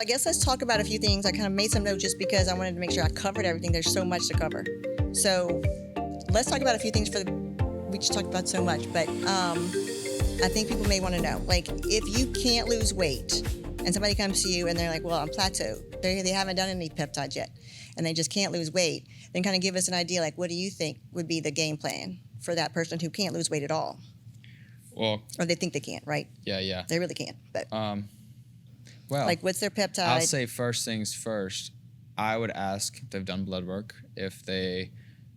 I guess let's talk about a few things. I kind of made some notes just because I wanted to make sure I covered everything. There's so much to cover. So let's talk about a few things we just talked about so much, but I think people may want to know, like, if you can't lose weight and somebody comes to you and they're like, well, I'm plateaued. They haven't done any peptides yet and they just can't lose weight, then kind of give us an idea, like, what do you think would be the game plan for that person who can't lose weight at all? Well, or they think they can't, right? Yeah. They really can't, but well, like, what's their peptide? I'll say first things first. I would ask if they've done blood work, if they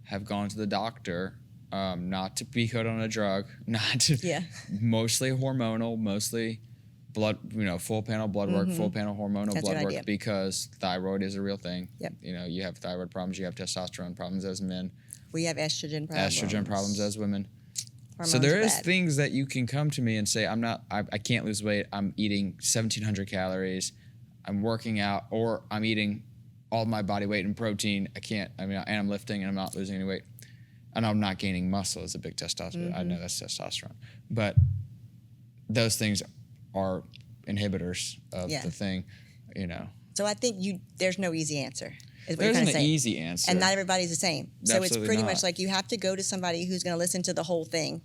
have gone to the doctor, not to be put on a drug, not to, mostly hormonal, mostly blood, full panel blood work, full panel hormonal blood work, because thyroid is a real thing. Yep. You have thyroid problems, you have testosterone problems as men. We have estrogen problems. Estrogen problems as women. Hormones so there is bad. things that you can come to me and say, I can't lose weight. I'm eating 1,700 calories. I'm working out, or I'm eating all my body weight in protein. And I'm lifting and I'm not losing any weight. And I'm not gaining muscle as a big testosterone. I know that's testosterone. But those things are inhibitors of the thing, So I think there's no easy answer. Is what There's you're an saying. easy answer. And not everybody's the same. So Absolutely it's pretty not. much like you have to go to somebody who's going to listen to the whole thing.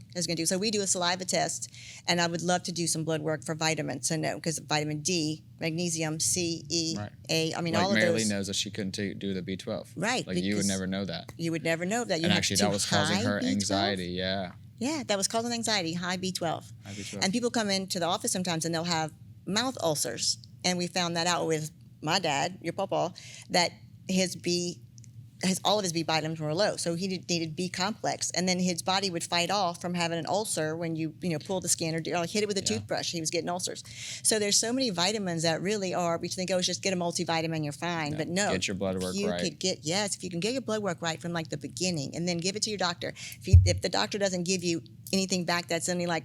So we do a saliva test, and I would love to do some blood work for vitamins. Because vitamin D, magnesium, C, E, Right. A. I mean, like all of Mary those. knows that she couldn't do the B12. Right. Like you would never know that. You would never know that. You And have actually too that was causing high her B12? anxiety. Yeah. Yeah, that was causing anxiety, high B12. High B12. And people come into the office sometimes and they'll have mouth ulcers. And we found that out with my dad, your papa, that all of his B vitamins were low, so he needed B complex, and then his body would fight off from having an ulcer when you pull the skin or hit it with a toothbrush. He was getting ulcers. So there's so many vitamins that really are. We think, just get a multivitamin, you're fine. Yeah. But no, Get your blood work right. If you can get your blood work right from like the beginning, and then give it to your doctor. If the doctor doesn't give you anything back that's only like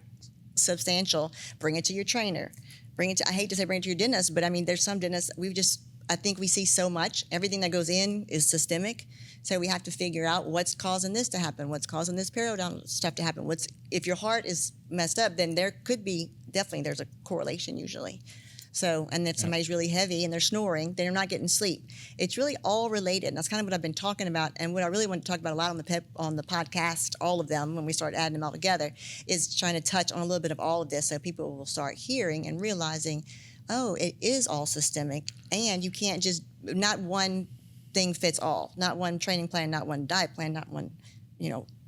substantial, bring it to your trainer. I hate to say bring it to your dentist, but I mean, there's some dentists I think we see so much. Everything that goes in is systemic. So we have to figure out what's causing this to happen, what's causing this periodontal stuff to happen. If your heart is messed up, then there could be, there's a correlation usually. So, and if somebody's really heavy and they're snoring, they're not getting sleep. It's really all related. And that's kind of what I've been talking about. And what I really want to talk about a lot on the podcast, all of them, when we start adding them all together, is trying to touch on a little bit of all of this so people will start hearing and realizing, it is all systemic, and you can't not one thing fits all. Not one training plan, not one diet plan, not one,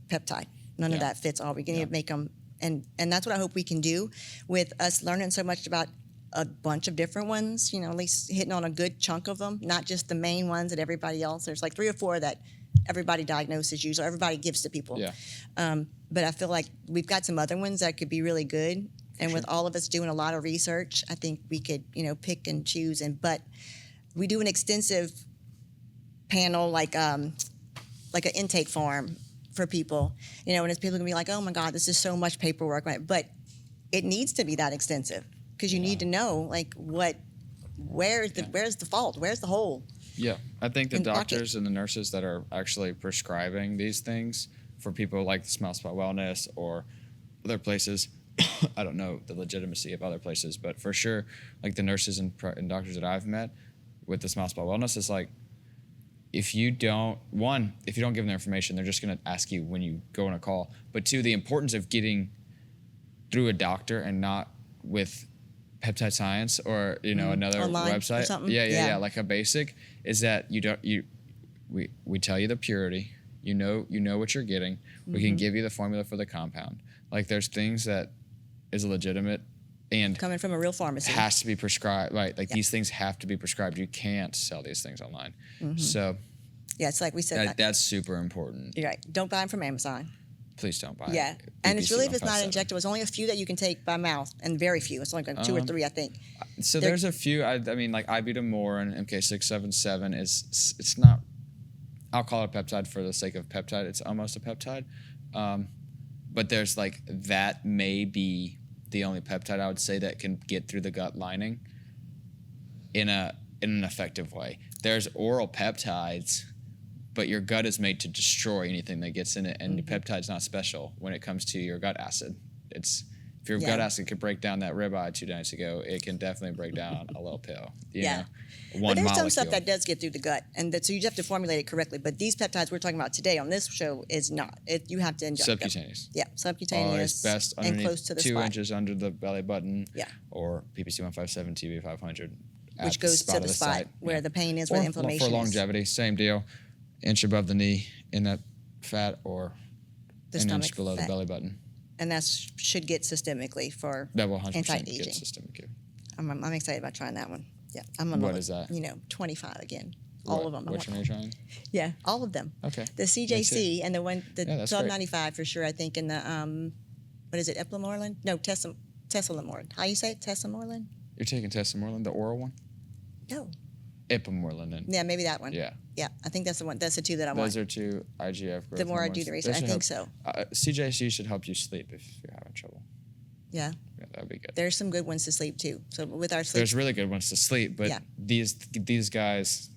peptide. None of that fits all. We need to make them, and that's what I hope we can do with us learning so much about a bunch of different ones, at least hitting on a good chunk of them, not just the main ones that everybody else. There's like 3 or 4 that everybody diagnoses usually, everybody gives to people. Yeah. But I feel like we've got some other ones that could be really good. And with all of us doing a lot of research, I think we could, pick and choose. But we do an extensive panel, like an intake form for people, and it's people can be like, oh my God, this is so much paperwork. But it needs to be that extensive because you need to know, like, where's the fault? Where's the hole? Yeah. I think the doctors and the nurses that are actually prescribing these things for people like the Smile Spot Wellness or other places, I don't know the legitimacy of other places, but for sure, like the nurses and doctors that I've met with the Smile Spot Wellness, it's like, if you don't give them the information, they're just going to ask you when you go on a call. But 2, the importance of getting through a doctor and not with Peptide Science or another online website. Or something? Yeah. Like a basic is that we tell you the purity. You know what you're getting. We can give you the formula for the compound. Like there's things that is legitimate and coming from a real pharmacy has to be prescribed. Right, like these things have to be prescribed. You can't sell these things online. So it's like we said. That's super important. You're right. Don't buy them from Amazon. Please don't buy it. Yeah, and it's really, if it's not injectable, there's only a few that you can take by mouth, and very few. It's only like 2 or 3, I think. So there's a few. I mean, like Ibutamoren and MK677 it's not. I'll call it a peptide for the sake of peptide. It's almost a peptide, but there's like that may be the only peptide I would say that can get through the gut lining in an effective way. There's oral peptides, but your gut is made to destroy anything that gets in it, and the peptide's not special when it comes to your gut acid. If your Yeah. gut acid could break down that ribeye 2 nights ago, it can definitely break down a little pill. You Yeah. know, But one there's molecule. some stuff that does get through the gut, and that, so you have to formulate it correctly. But these peptides we're talking about today on this show is not. You have to inject them. Subcutaneous. Yeah, subcutaneous. Always best and underneath close to the 2 spot. inches under the belly button. Yeah. Or PPC 157, TB 500. Which goes to the spot site. where Yeah. the pain is, Or where the inflammation for is. longevity, same deal. Inch above the knee in that fat, or The an stomach inch below fat. the belly button. And that should get systemically for That will 100% anti-aging. get systemic. I'm excited about trying that one. Yeah, I'm gonna What look, is that? 25 again. All of them. Which one are you trying? Yeah, all of them. Okay. The CJC and the Yeah, that's 1295 for sure. I think in the what is it? Eplamorlin? No, Teslamorlin. How you say it? Teslamorlin? You're taking Tessamorlin, the oral one? No. Ipamorlin. Then. Yeah, maybe that one. Yeah. Yeah, I think that's the one. That's the two that I want. Those are 2 IGF growth The more I do hormones. the They research, I should think help- so. CJC should help you sleep if you're having trouble. Yeah, Yeah, that would be good. there's some good ones to sleep too. So with our sleep, There's really good ones to sleep, but Yeah. these guys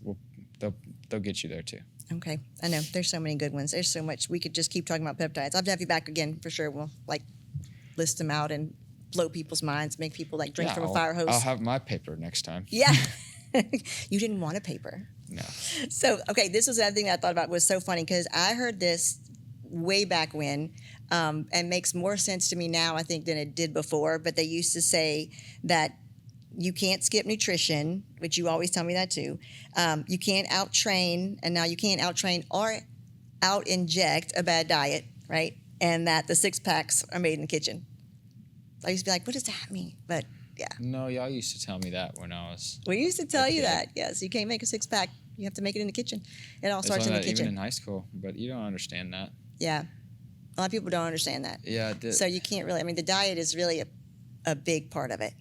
they'll get you there too. okay, I know there's so many good ones. There's so much. We could just keep talking about peptides. I'll have you back again for sure. We'll list them out and blow people's minds, make people drink from a fire hose. I'll have my paper next time. Yeah. You didn't want a paper. No. So, okay, this was another thing that I thought about was so funny because I heard this way back when, and makes more sense to me now, I think, than it did before. But they used to say that you can't skip nutrition, which you always tell me that too. You can't out-train, and now you can't out-train or out-inject a bad diet, right? And that the 6-packs are made in the kitchen. I used to be like, what does that mean? But yeah. No, y'all used to tell me that when I was. We used to tell you kid. that. Yes, you can't make a 6-pack. You have to make it in the kitchen. It all I starts saw in the that kitchen. even in high school, but you don't understand that. Yeah. A lot of people don't understand that. Yeah. So you can't really, the diet is really a big part of it.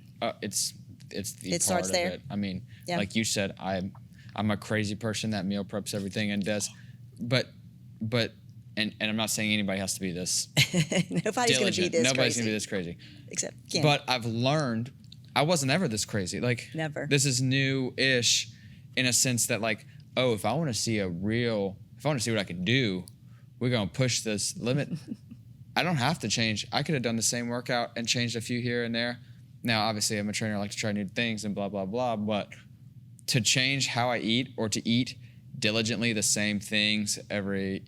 It's the It part starts of there? it. I mean, Yeah. like you said, I'm a crazy person that meal preps everything and does, but and I'm not saying anybody has to be this Nobody's going to be diligent. this Nobody's crazy. gonna be this crazy. Except Ken. But I've learned I wasn't ever this crazy. Like Never. This is new-ish in a sense that if I want to see what I can do, we're gonna push this limit. I don't have to change. I could have done the same workout and changed a few here and there. Now, obviously, I'm a trainer. I like to try new things and blah blah blah. But to change how I eat or to eat diligently the same things every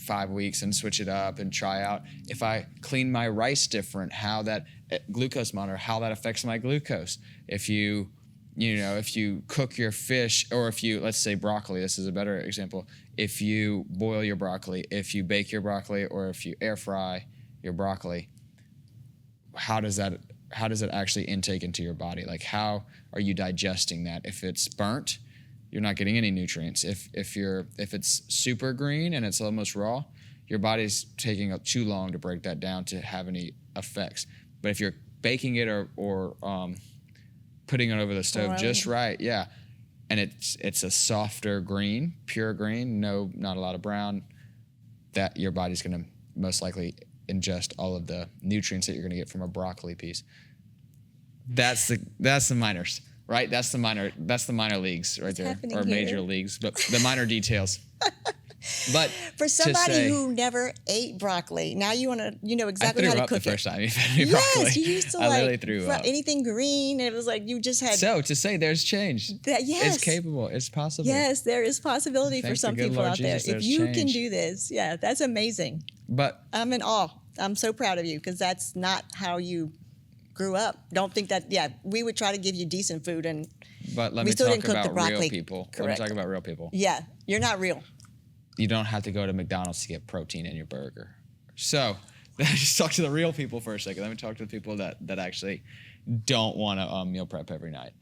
5 weeks and switch it up and try out. If I clean my rice different, how that glucose monitor, how that affects my glucose. If you cook your fish, or if you, let's say broccoli, this is a better example. If you boil your broccoli, if you bake your broccoli, or if you air fry your broccoli, how does that actually intake into your body? Like, how are you digesting that? If it's burnt, you're not getting any nutrients. If it's super green and it's almost raw, your body's taking too long to break that down to have any effects. But if you're baking it or putting it over the stove just right, yeah, and it's a softer green, pure green, not a lot of brown, that your body's gonna most likely ingest all of the nutrients that you're gonna get from a broccoli piece. That's the minors. Right, that's the minor leagues right there, or major leagues, but the minor details. But for somebody who never ate broccoli, now you know exactly how to cook it. I threw up the first time you fed me yes, broccoli. you used to I literally threw up. Anything green, and it was like you just had. So to say there's change, yes, it's capable, it's possible. Yes, there is possibility for Thank some the good people Lord out there. Jesus, If there's you can change. do this, yeah, that's amazing. But I'm in awe. I'm so proud of you because that's not how you grew up. Don't think that. Yeah, we would try to give you decent food and. But let We me still talk didn't cook the about broccoli real people. Let me correct. talk about real people. Yeah, you're not real. You don't have to go to McDonald's to get protein in your burger. So let's just talk to the real people for a second. Let me talk to the people that actually don't want to meal prep every night.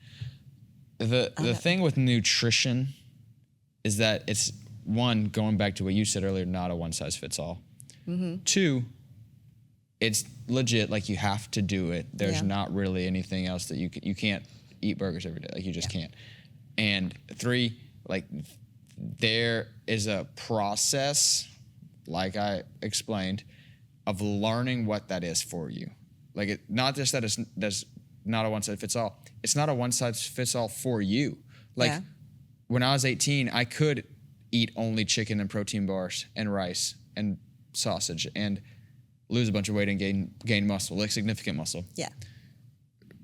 The thing with nutrition is that it's, one, going back to what you said earlier, not a one size fits all. Mm-hmm. Two, it's legit, like you have to do it. There's not really anything else that you can't eat burgers every day. Like you just can't. And three, like there is a process, like I explained, of learning what that is for you. Like not just that that's not a one size fits all. It's not a one size fits all for you. Like when I was 18, I could eat only chicken and protein bars and rice and sausage and lose a bunch of weight and gain muscle, like significant muscle. Yeah.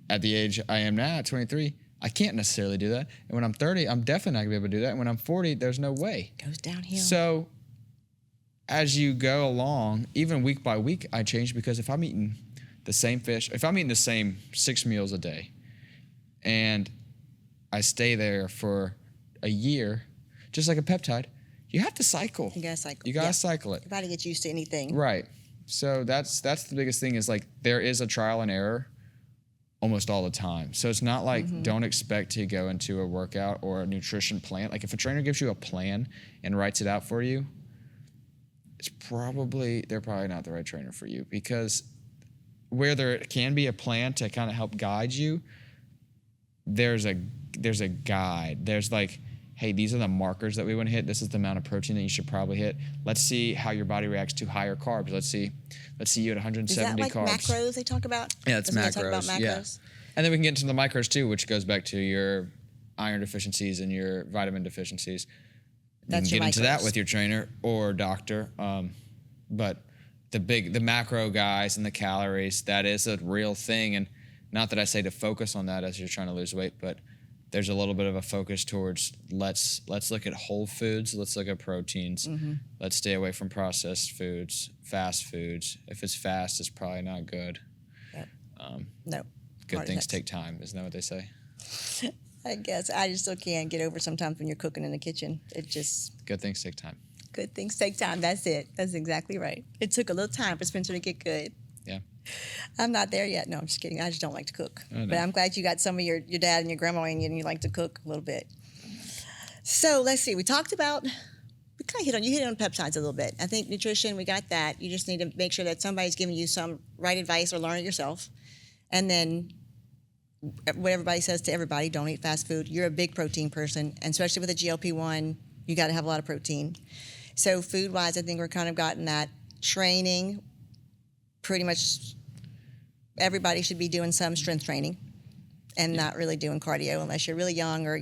At the age I am now, at 23, I can't necessarily do that. And when I'm 30, I'm definitely not gonna be able to do that. And when I'm 40, there's no way. Goes downhill. So as you go along, even week by week, I change, because if I'm eating the same fish, if I'm eating the same 6 meals a day and I stay there for a year, just like a peptide, you have to cycle. You gotta cycle. You gotta cycle it. Your body gets used to anything. Right. So that's the biggest thing, is like there is a trial and error almost all the time. So it's not like don't expect to go into a workout or a nutrition plan. Like if a trainer gives you a plan and writes it out for you, they're probably not the right trainer for you, because where there can be a plan to kind of help guide you, there's a guide. There's like, hey, these are the markers that we want to hit. This is the amount of protein that you should probably hit. Let's see how your body reacts to higher carbs. Let's see you at 170 Is that like carbs. macros they talk about? Yeah, it's Isn't macros. they talk about macros? Yeah. And then we can get into the micros too, which goes back to your iron deficiencies and your vitamin deficiencies. That's you can your get into that micros. with your trainer or doctor. But the macro guys and the calories, that is a real thing. And not that I say to focus on that as you're trying to lose weight, but there's a little bit of a focus towards let's look at whole foods, let's look at proteins, let's stay away from processed foods, fast foods. If it's fast, it's probably not good. Yep. No. Good Heart things attacks. take time, isn't that what they say? I guess I just still can't get over sometimes when you're cooking in the kitchen. It just Good things take time. good things take time. That's it. That's exactly right. It took a little time for Spencer to get good. Yeah. I'm not there yet. No, I'm just kidding. I just don't like to cook. I know. But I'm glad you got some of your dad and your grandma in you and you like to cook a little bit. So let's see. We kind of hit on peptides a little bit. I think nutrition, we got that. You just need to make sure that somebody's giving you some right advice or learn it yourself. And then what everybody says to everybody, don't eat fast food. You're a big protein person, and especially with a GLP-1, you got to have a lot of protein. So food-wise, I think we're kind of gotten that. Training, pretty much everybody should be doing some strength training and not really doing cardio unless you're really young or,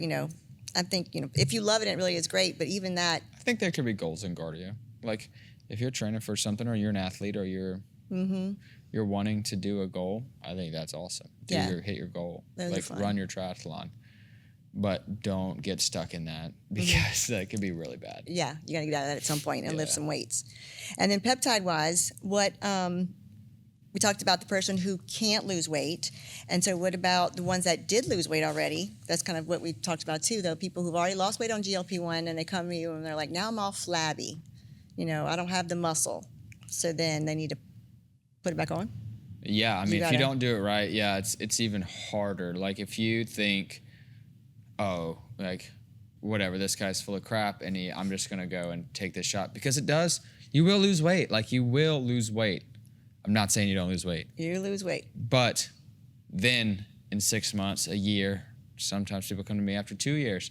I think, if you love it, it really is great. But even that. I think there could be goals in cardio. Like if you're training for something or you're an athlete or you're wanting to do a goal, I think that's awesome. Hit your goal. Those are like fun. run your triathlon. But don't get stuck in that, because that could be really bad. Yeah, you got to get out of that at some point and lift Yeah. some weights. And then peptide-wise, what we talked about the person who can't lose weight. And so what about the ones that did lose weight already? That's kind of what we talked about too, though. People who've already lost weight on GLP-1 and they come to you and they're like, now I'm all flabby. I don't have the muscle. So then they need to put it back on. Yeah, I mean, if gotta- you don't do it right, yeah, it's even harder. Like if you think, oh, like whatever, this guy's full of crap, and I'm just gonna go and take this shot, because you will lose weight. Like you will lose weight. I'm not saying you don't lose weight, You lose weight. but then in 6 months, a year, sometimes people come to me after 2 years,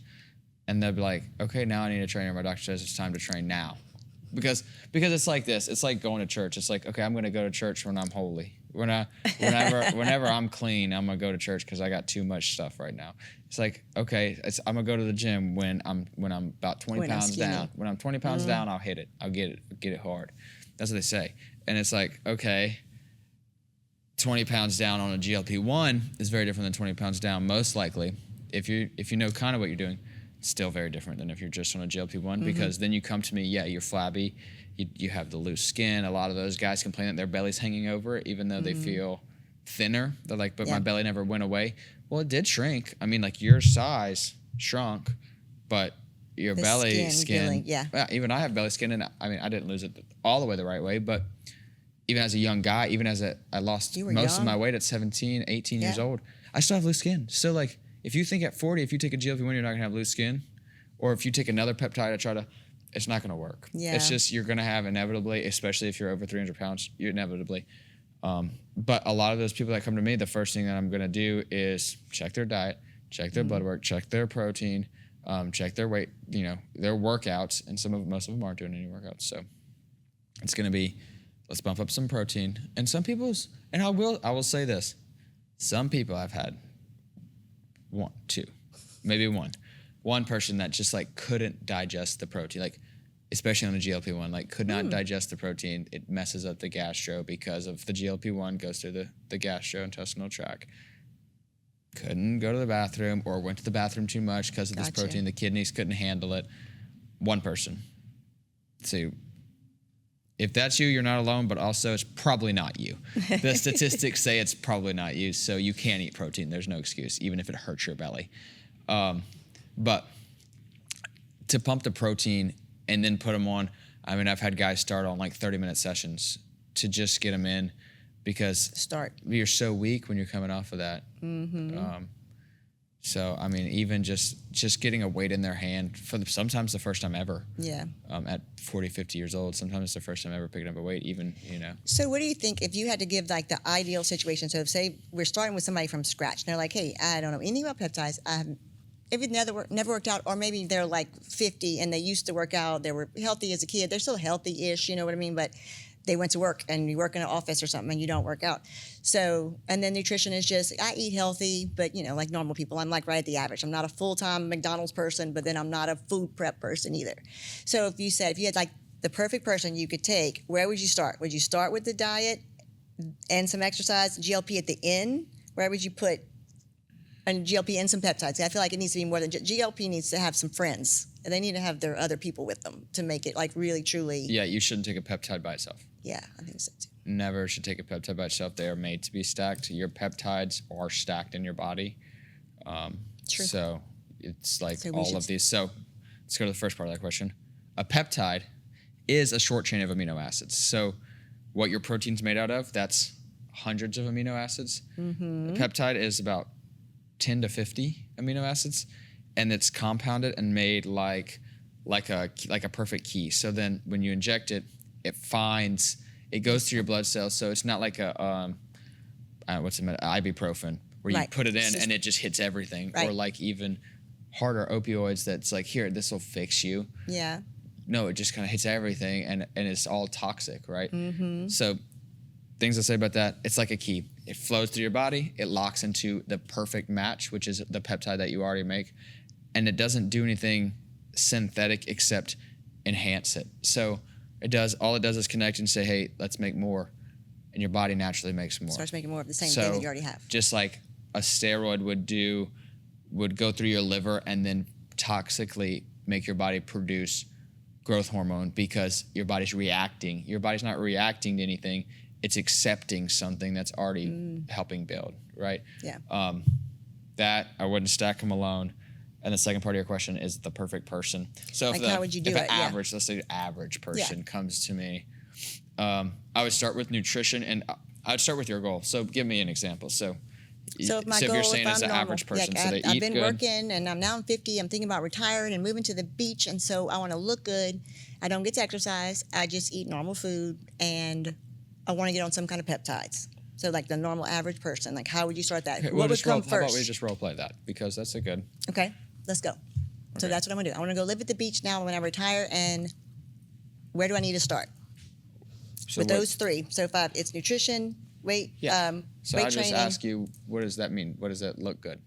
and they'll be like, okay, now I need a trainer. My doctor says it's time to train now. Because it's like this. It's like going to church. It's like, okay, I'm going to go to church when I'm holy. Whenever I'm clean, I'm going to go to church because I got too much stuff right now. It's like, okay, I'm going to go to the gym when I'm about 20 When I'm pounds skinny. down. When I'm 20 pounds down, I'll hit it. I'll get it hard. That's what they say. And it's like, okay, 20 pounds down on a GLP-1 is very different than 20 pounds down, most likely. If you know kind of what you're doing, it's still very different than if you're just on a GLP-1, because then you come to me, yeah, you're flabby, you have the loose skin. A lot of those guys complain that their belly's hanging over it, even though they feel thinner. They're like, but my belly never went away. Well, it did shrink. I mean, like your size shrunk, but your The belly skin feeling, yeah. Even I have belly skin, and I mean, I didn't lose it all the way the right way, but even as a young guy, I lost You were most of young. my weight at 17, 18 years Yeah. old. I still have loose skin. So like, if you think at 40, if you take a GLP-1, you're not gonna have loose skin, or if you take another peptide, it's not gonna work. Yeah. It's just, you're gonna have inevitably, especially if you're over 300 pounds, you're inevitably. But a lot of those people that come to me, the first thing that I'm gonna do is check their diet, check their blood work, check their protein, check their weight, their workouts, and most of them aren't doing any workouts. So it's gonna be, let's bump up some protein. And some people's, and I will say this, some people I've had maybe one person that just like couldn't digest the protein. Like especially on a GLP-1, like could not digest the protein. It messes up the gastro because of the GLP-1 goes through the gastrointestinal tract. Couldn't go to the bathroom or went to the bathroom too much because of this protein. The kidneys couldn't handle it. One person. So if that's you, you're not alone, but also it's probably not you. The statistics say it's probably not you, so you can eat protein. There's no excuse, even if it hurts your belly. But to pump the protein and then put them on, I mean, I've had guys start on like 30-minute sessions to just get them in because you're so weak when you're coming off of that. So, I mean, even just getting a weight in their hand for sometimes the first time ever. Yeah. At 40, 50 years old, sometimes it's the first time ever picking up a weight, even, So what do you think if you had to give like the ideal situation? So say we're starting with somebody from scratch. And they're like, hey, I don't know anything about peptides. Everything never worked out. Or maybe they're like 50 and they used to work out. They were healthy as a kid. They're still healthy-ish, you know what I mean? But they went to work and you work in an office or something and you don't work out. So, and then nutrition is just, I eat healthy, but like normal people, I'm like right at the average. I'm not a full-time McDonald's person, but then I'm not a food prep person either. So if you had like the perfect person you could take, where would you start? Would you start with the diet and some exercise, GLP at the end? Where would you put a GLP and some peptides? I feel like it needs to be more than, GLP needs to have some friends. And they need to have their other people with them to make it like really, truly. Yeah, you shouldn't take a peptide by itself. Yeah, I think so too. Never should take a peptide by itself. They are made to be stacked. Your peptides are stacked in your body. True. So it's like all of these. So let's go to the first part of that question. A peptide is a short chain of amino acids. So what your protein's made out of, that's hundreds of amino acids. A peptide is about 10 to 50 amino acids, and it's compounded and made like a perfect key. So then when you inject it, it goes through your blood cells. So it's not like ibuprofen where you put it in and it just hits everything, or like even harder opioids that's like, here, this will fix you. Yeah. No, it just kind of hits everything and it's all toxic, right? So things to say about that, it's like a key. It flows through your body, it locks into the perfect match, which is the peptide that you already make, and it doesn't do anything synthetic except enhance it. So all it does is connect and say, hey, let's make more, and your body naturally makes more. Starts making more of the same thing that you already have. Just like a steroid would go through your liver and then toxically make your body produce growth hormone because your body's reacting. Your body's not reacting to anything. It's accepting something that's already helping build, right? Yeah. That I wouldn't stack them alone. And the second part of your question is the perfect person. So like how would you do it? Let's say the average person comes to me, I would start with nutrition, and I'd start with your goal. So give me an example. So if my goal, you're saying if as I'm an normal, average person, so they eat I've been good. working and now I'm 50. I'm thinking about retiring and moving to the beach, and so I want to look good. I don't get to exercise. I just eat normal food, and I want to get on some kind of peptides. So like the normal average person, like how would you start that? Okay, what would come first? How about we just role play that, because that's a good. Okay, let's go. So that's what I'm gonna do. I want to go live at the beach now when I retire, and where do I need to start? With those three. So it's nutrition, weight, So weight I just training. ask you, what does that mean? What does that look good?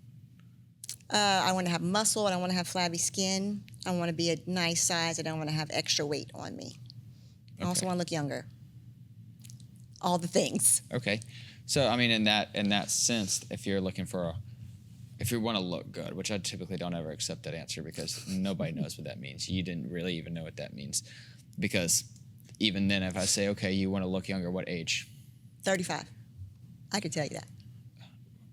I want to have muscle. I don't want to have flabby skin. I want to be a nice size. I don't want to have extra weight on me. I also want to look younger. All the things. Okay. So I mean, in that sense, if you're looking for if you want to look good, which I typically don't ever accept that answer because nobody knows what that means. You didn't really even know what that means, because even then, if I say, okay, you want to look younger, what age? 35. I could tell you that.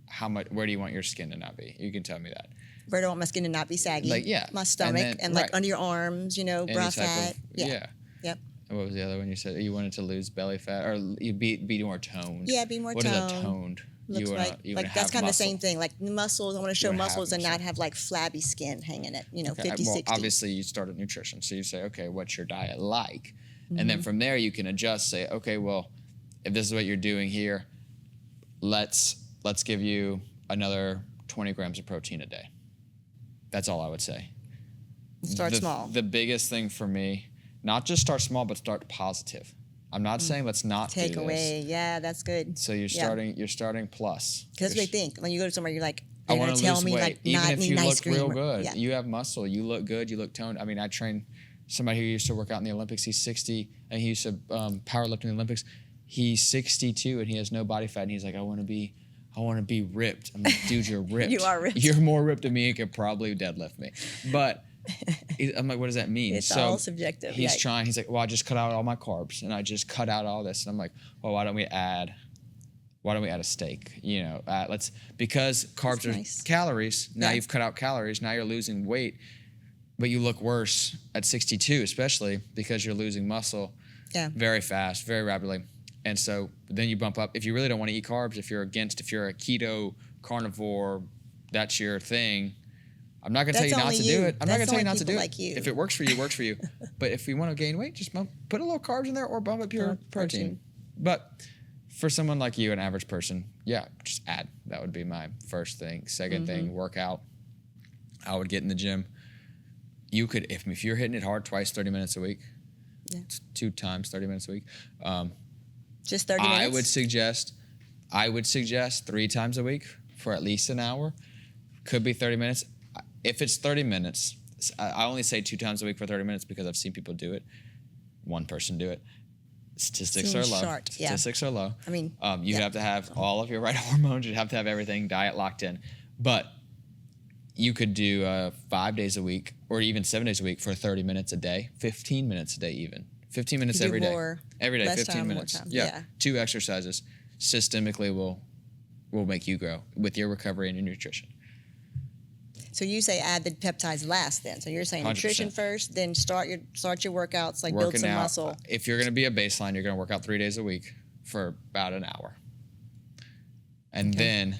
How much? Where do you want your skin to not be? You can tell me that. Where do I want my skin to not be saggy? Like, yeah. My stomach and like under your arms, bra fat. Yeah. Yep. And what was the other one you said? You wanted to lose belly fat, or you be more toned. Yeah, be more toned. toned. What is a toned? Looks that's kind of the same thing. Like muscles, I want to show muscles and not have like flabby skin hanging at 50, 60. Obviously, you start at nutrition, so you say, okay, what's your diet like? And then from there, you can adjust. Say, okay, well, if this is what you're doing here, let's give you another 20 grams of protein a day. That's all I would say. Start small. The biggest thing for me, not just start small, but start positive. I'm not saying let's not take do away. this. Yeah, that's good. So you're starting plus. Because that's what they think. When you go to somewhere, you're like, I they're want going to to tell lose me weight. like Even not if need you nice look cream. real good, Yeah. you have muscle, you look good, you look toned. I mean, I train somebody who used to work out in the Olympics. He's 60 and he used to powerlift in the Olympics. He's 62 and he has no body fat. And he's like, I want to be ripped. I'm like, dude, you're ripped. You are ripped. You're more ripped than me and could probably deadlift me. But I'm like, what does that mean? It's all subjective. He's trying. He's like, well, I just cut out all my carbs and I just cut out all this. And I'm like, well, why don't we add a steak? Because carbs are calories. Now you've cut out calories. Now you're losing weight, but you look worse at 62, especially because you're losing muscle very fast, very rapidly. And so then you bump up. If you really don't want to eat carbs, if you're a keto carnivore, that's your thing. I'm not going to tell you not to do it. I'm not going to tell you not to do it. If it works for you, it works for you. But if you want to gain weight, just put a little carbs in there or bump up your protein. But for someone like you, an average person, just add. That would be my first thing. Second thing, workout. I would get in the gym. You could, if you're hitting it hard twice, 30 minutes a week, 2 times 30 minutes a week. Just 30 minutes? I would suggest 3 times a week for at least an hour. Could be 30 minutes. If it's 30 minutes, I only say 2 times a week for 30 minutes because I've seen people do it. One person do it. Statistics are low. Statistics are low. I mean, you have to have all of your right hormones. You'd have to have everything, diet locked in. But you could do 5 days a week or even 7 days a week for 30 minutes a day, 15 minutes a day even. 15 minutes every day. Every day, 15 minutes. Yeah. 2 exercises systemically will make you grow with your recovery and your nutrition. So you say add the peptides last then. So you're saying 100%. Nutrition first, then start your workouts, like build some muscle. If you're going to be a baseline, you're going to work out 3 days a week for about an hour. And then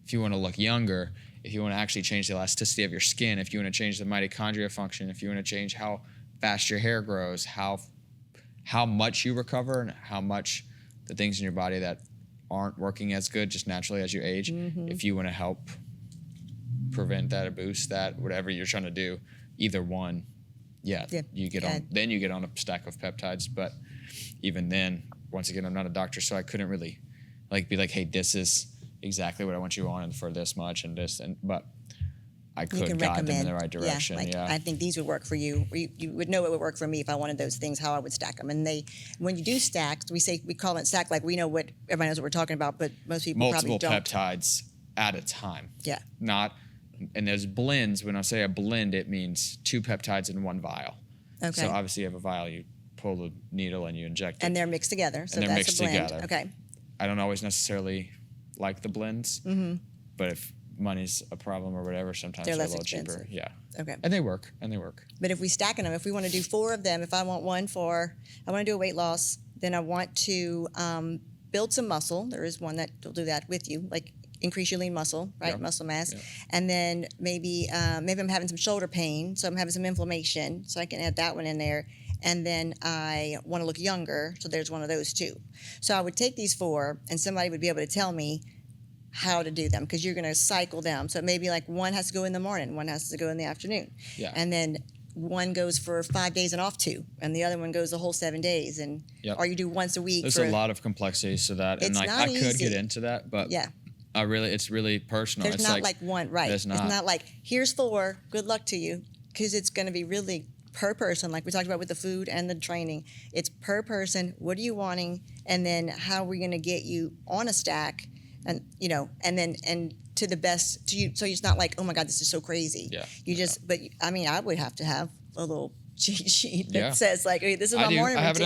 if you want to look younger, if you want to actually change the elasticity of your skin, if you want to change the mitochondria function, if you want to change how fast your hair grows, how much you recover and how much the things in your body that aren't working as good just naturally as you age, if you want to help prevent that or boost that, whatever you're trying to do, either one, you get on. Then you get on a stack of peptides. But even then, once again, I'm not a doctor, so I couldn't really be like, hey, this is exactly what I want you on for this much and this, but I could guide them in the right direction. I think these would work for you. You would know it would work for me if I wanted those things, how I would stack them. And when you do stack, we call it stack, like we know what everybody knows what we're talking about, but most people probably don't. Multiple peptides at a time. Yeah. And there's blends. When I say a blend, it means 2 peptides in 1 vial. Okay. So obviously you have a vial, you pull the needle and you inject it. And they're mixed together. So that's a blend. Together. Okay. I don't always necessarily like the blends, but if money's a problem or whatever, sometimes they're a little cheaper. Yeah. Okay. And they work. But if we stacking them, if we want to do 4 of them, if I want one I want to do a weight loss, then I want to build some muscle. There is one that will do that with you, like increase your lean muscle, right? Yep. Muscle mass. Yep. And then maybe I'm having some shoulder pain, so I'm having some inflammation, so I can add that one in there. And then I want to look younger, so there's one of those too. So I would take these 4, and somebody would be able to tell me how to do them, because you're going to cycle them. So maybe like one has to go in the morning, one has to go in the afternoon. Yeah. And then one goes for 5 days and off 2, and the other one goes the whole 7 days. And or you do once a week. There's a lot of complexities to that, and I could get into that, but it's really personal. There's not like one, right? It's not like here's 4, good luck to you, because it's going to be really per person, like we talked about with the food and the training. It's per person. What are you wanting, and then how are we going to get you on a stack, and and to the best to you. So it's not like, oh my God, this is so crazy. Yeah. But I mean, I would have to have a little cheat sheet that says like, hey, this is my morning routine. I have it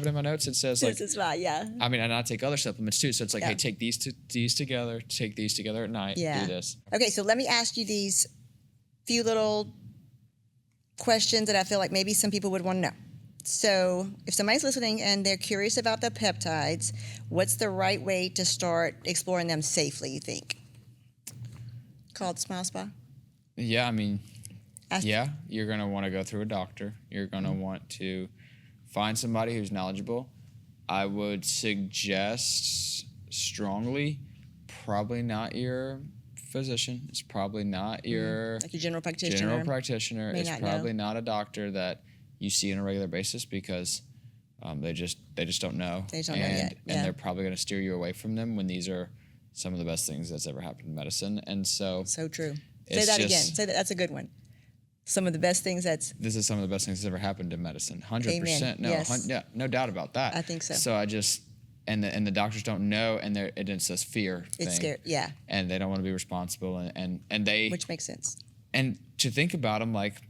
in my notes. It says like, this is why, I mean, and I take other supplements too. So it's like, hey, take these together, take these together at night. Yeah. Do this. Okay, so let me ask you these few little questions that I feel like maybe some people would want to know. So if somebody's listening and they're curious about the peptides, what's the right way to start exploring them safely, you think? Called Smile Spa? Yeah, I mean, you're going to want to go through a doctor. You're going to want to find somebody who's knowledgeable. I would suggest strongly, probably not your physician. It's probably not your like your general practitioner. It's probably not a doctor that you see on a regular basis, because they just don't know. They don't know yet. And they're probably going to steer you away from them when these are some of the best things that's ever happened in medicine. And so true. Say that again. Say that. That's a good one. Some of the best things this is some of the best things that's ever happened in medicine. 100%. Amen. No, Yes. yeah, no doubt about that. I think so. So I just, and the doctors don't know, and it's this fear thing. It's scary. Yeah. And they don't want to be responsible, and they, Which makes sense. and to think about them, like,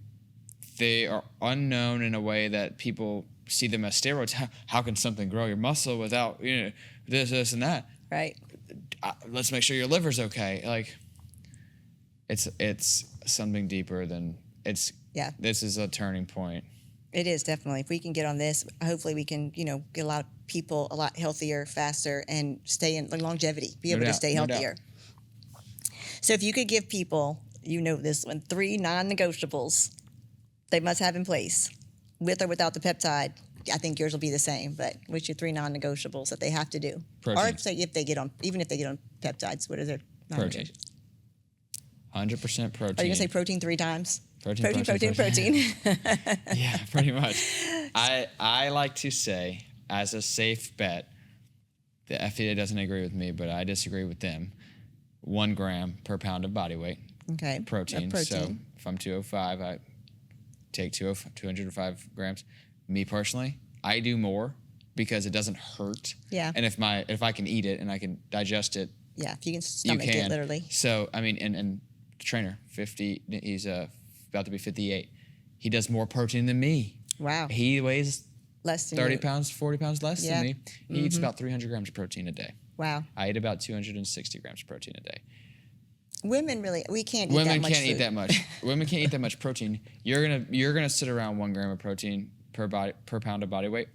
they are unknown in a way that people see them as steroids. How can something grow your muscle without, this and that? Right. Let's make sure your liver's okay. Like, it's something deeper than it's. Yeah. This is a turning point. It is, definitely. If we can get on this, hopefully we can, get a lot of people a lot healthier, faster, and stay in longevity, be able to stay healthier. So if you could give people, this one, 3 non-negotiables they must have in place, with or without the peptide. I think yours will be the same, but what's your 3 non-negotiables that they have to do? Protein. Or say if they get on peptides, what is their Protein. 100% protein. Are you going to say protein 3 times? Protein. Yeah, pretty much. I like to say, as a safe bet, the FDA doesn't agree with me, but I disagree with them. 1 gram per pound of body weight. Okay. Protein. So if I'm 205, I take 205 grams. Me personally, I do more because it doesn't hurt. Yeah. And if I can eat it and I can digest it. Yeah, if you can stomach it, literally. So, I mean, and the trainer, 50, he's about to be 58. He does more protein than me. Wow. He weighs less than 30 pounds, 40 pounds less than me. He eats about 300 grams of protein a day. Wow. I eat about 260 grams of protein a day. Women we can't eat that much Women can't food. eat that much. Women can't eat that much protein. You're gonna sit around 1 gram of protein per pound of body weight,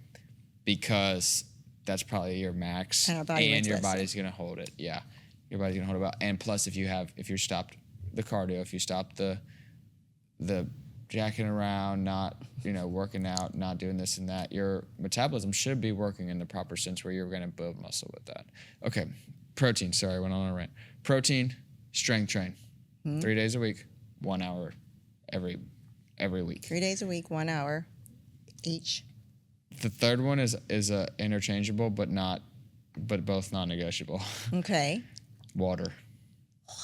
because that's probably your max, And our body and weight's your less. body's gonna hold it. Yeah, your body's gonna hold it about. And plus, if you stopped the cardio, if you stopped the jacking around, not working out, not doing this and that, your metabolism should be working in the proper sense where you're gonna build muscle with that. Okay, protein. Sorry, I went on a rant. Protein. Strength train, 3 days a week, 1 hour every week. 3 days a week, 1 hour each. The third one is interchangeable, but both non-negotiable. Okay. Water.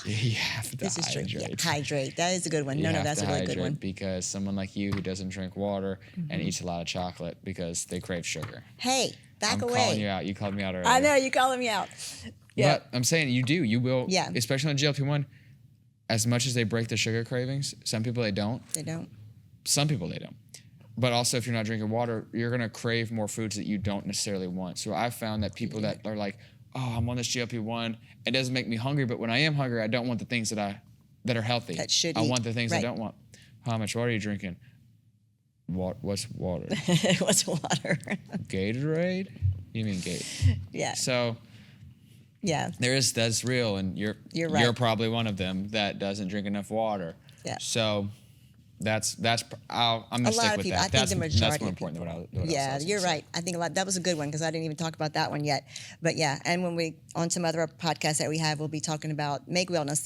You have to This is true. hydrate. Yeah, hydrate. That is a good one. You No, have that's to a really good hydrate, one. because someone like you who doesn't drink water and eats a lot of chocolate because they crave sugar. Hey, back I'm away. calling you out. You called me out earlier. I know, you're calling me out. Yeah. But I'm saying you will. Yeah. Especially on GLP-1, as much as they break the sugar cravings, some people they don't. They don't. Some people they don't. But also, if you're not drinking water, you're going to crave more foods that you don't necessarily want. So I found that people that are like, oh, I'm on this GLP-1, it doesn't make me hungry, but when I am hungry, I don't want the things that are healthy. That should I eat. want the things I Right. don't want. How much water are you drinking? What's water? What's water? Gatorade? You mean Gate? Yeah. So Yeah. that's real, and you're right. You're probably one of them that doesn't drink enough water. Yeah. So I'm gonna A stick lot of with people. that. I think That's the majority more of important than what people. else I Yeah, was you're gonna say. right. I think that was a good one because I didn't even talk about that one yet. But yeah, and when we on some other podcasts that we have, we'll be talking about Make Wellness,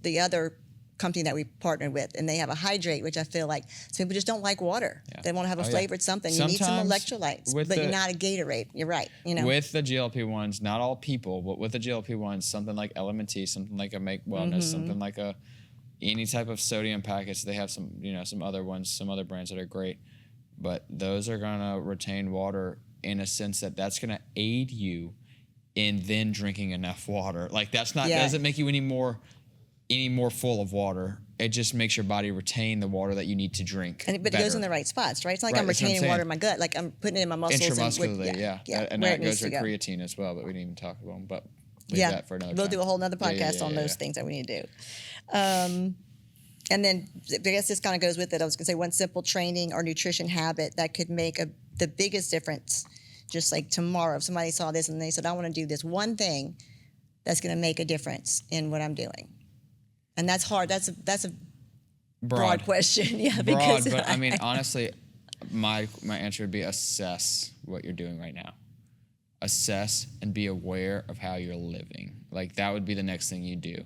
the other company that we partnered with, and they have a hydrate, which I feel like some people just don't like water. Yeah. They want to have a Oh, yeah. flavored something. You need some Sometimes electrolytes, with but the- you're not a Gatorade. You're right. With the GLP-1s, not all people, but with the GLP-1s, something like Element, something like a Make Wellness, something like any type of sodium packets. They have some other ones, some other brands that are great, but those are gonna retain water in a sense that's gonna aid you in then drinking enough water. Like doesn't make you any more full of water. It just makes your body retain the water that you need to drink. But it goes in the right spots, right? It's not like Right, I'm that's what I'm retaining water saying. in my gut, like I'm putting it in my muscles. Intramuscularly, yeah. And where that it needs goes with to go. creatine as well, but we didn't even talk about them. But leave Yeah, that for another we'll time. do a whole nother Yeah, podcast on those things that we need to do. And then I guess this kind of goes with it. I was going to say one simple training or nutrition habit that could make the biggest difference. Just like tomorrow, if somebody saw this and they said, I want to do this one thing that's going to make a difference in what I'm doing. And that's hard. That's a broad question. Yeah, Broad, but I mean, honestly, my answer would be assess what you're doing right now. Assess and be aware of how you're living. Like that would be the next thing you do.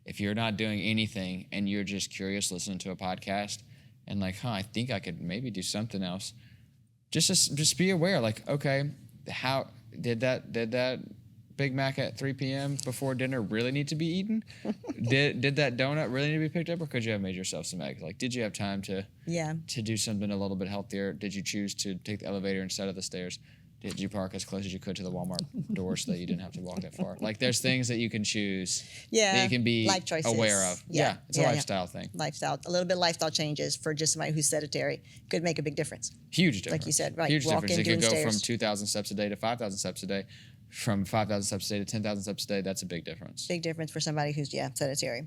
If you're not doing anything and you're just curious listening to a podcast and like, I think I could maybe do something else. Just be aware. Like, okay, how did that Big Mac at 3 p.m. before dinner really need to be eaten? Did that donut really need to be picked up, or could you have made yourself some eggs? Like, did you have time to do something a little bit healthier? Did you choose to take the elevator instead of the stairs? Did you park as close as you could to the Walmart door so that you didn't have to walk that far? Like, there's things that you can choose that you can be life choices. aware of. Yeah, it's a lifestyle thing. Lifestyle, a little bit of lifestyle changes for just somebody who's sedentary could make a big difference. Huge difference. Like you said, right. Huge Walking, difference. It could go doing from stairs. 2,000 steps a day to 5,000 steps a day. From 5,000 steps a day to 10,000 steps a day, that's a big difference. Big difference for somebody who's, sedentary.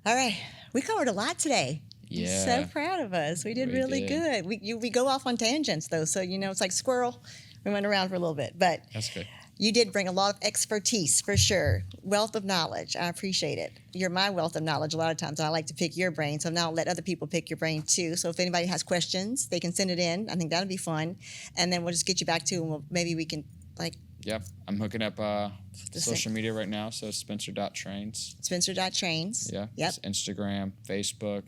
All right. We covered a lot today. Yeah. I'm so proud of us. We did really good. We go off on tangents, though, so, it's like squirrel. We went around for a little bit, but That's good. you did bring a lot of expertise, for sure. Wealth of knowledge. I appreciate it. You're my wealth of knowledge a lot of times. I like to pick your brain, so now I'll let other people pick your brain, too. So if anybody has questions, they can send it in. I think that'll be fun. And then we'll just get you back to, and maybe we can, Yep. I'm hooking up social media right now, so Spencer.trains. Spencer.trains. Yeah. Yep. It's Instagram, Facebook.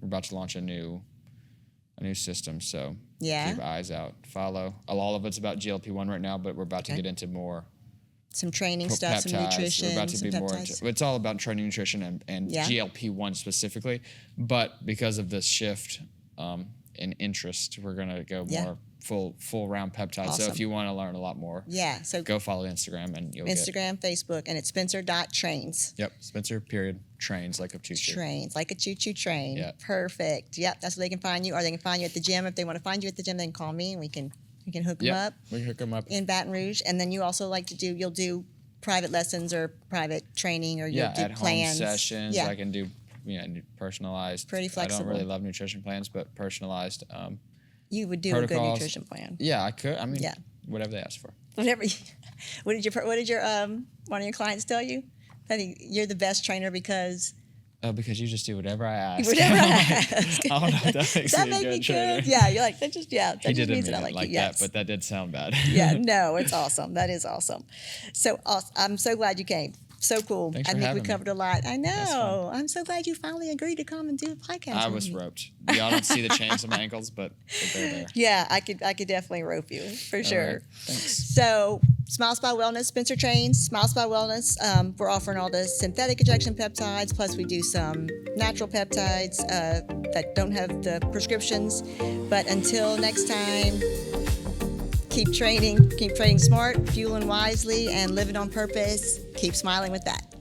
We're about to launch a new system, so keep eyes out. Follow. All of it's about GLP-1 right now, but we're about to get into more some training stuff, some nutrition. We're about to some be peptides. more. It's all about training, nutrition, and GLP-1 specifically. But because of this shift in interest, we're gonna go more full round peptides. Awesome. So if you want to learn a lot more, so go follow Instagram and you'll Instagram, Facebook, and it's Spencer.trains. Yep, Spencer.trains like a choo-choo. Trains, like a choo-choo train. Yep. Perfect. Yep, that's where they can find you, or they can find you at the gym. If they want to find you at the gym, they can call me, and we can hook them up. We can hook them up in Baton Rouge. And then you also you'll do private lessons or private training, or you'll do at plans. home sessions. Yeah. I can do personalized. Pretty flexible. I don't really love nutrition plans, but personalized. You would do protocols. a good nutrition plan. Yeah, I could. I mean, whatever they ask for. Whatever. What did your one of your clients tell you? That you're the best trainer because. Because you just do whatever I ask. Whatever I ask. I don't know if that makes Does that me make a me good trainer. good? Yeah, you're like that. Just that He just didn't means mean that I it like like you. that, Yes. but that did sound bad. Yeah, no, it's awesome. That is awesome. So I'm so glad you came. So cool. Thanks I for think we having me. covered a lot. I That's know. fun. I'm so glad you finally agreed to come and do a podcast. I with was me. roped. Y'all don't see the chains on my ankles, but they're there. Yeah, I could definitely rope you for sure. All right, thanks. So, Smile Spa Wellness, Spencer Trains, Smile Spa Wellness. We're offering all the synthetic injection peptides, plus we do some natural peptides that don't have the prescriptions. But until next time, keep training smart, fueling wisely, and living on purpose. Keep smiling with that.